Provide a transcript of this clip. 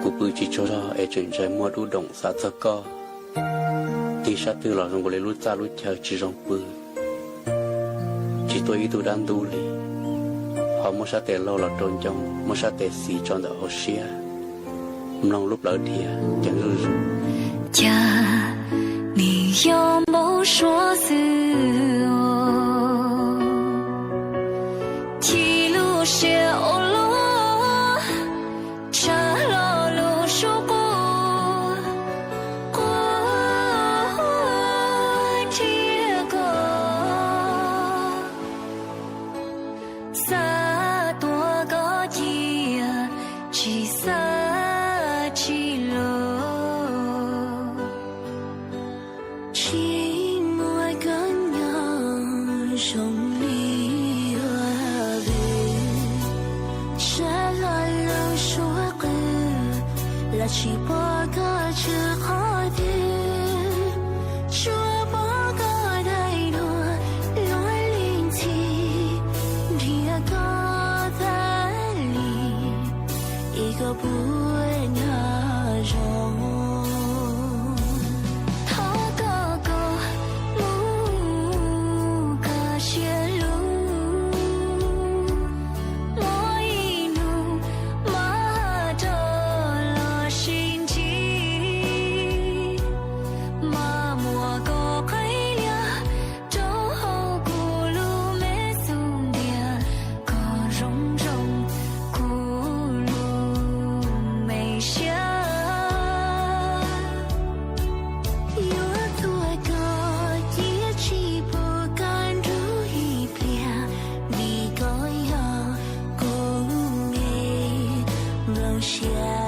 cụ bự chỉ cho ra ai chuyện trái mua đủ đồng xã cho co thì sát từ là trong cái lối ra lối theo chỉ trong bự chỉ tôi ý tôi đang tu lì họ mua sát tiền lâu là trôn trong mua sát tiền xì tròn ở hồ xia mong lúc lỡ thì chẳng rư rư cha 你有没说死我提路是欧罗茶罗路说过过这个撒多个地去撒去了寂寞跟娘兄弟和别谁来了说个拉起波个只好的说波个太多乱灵气第二个在里一个不那种下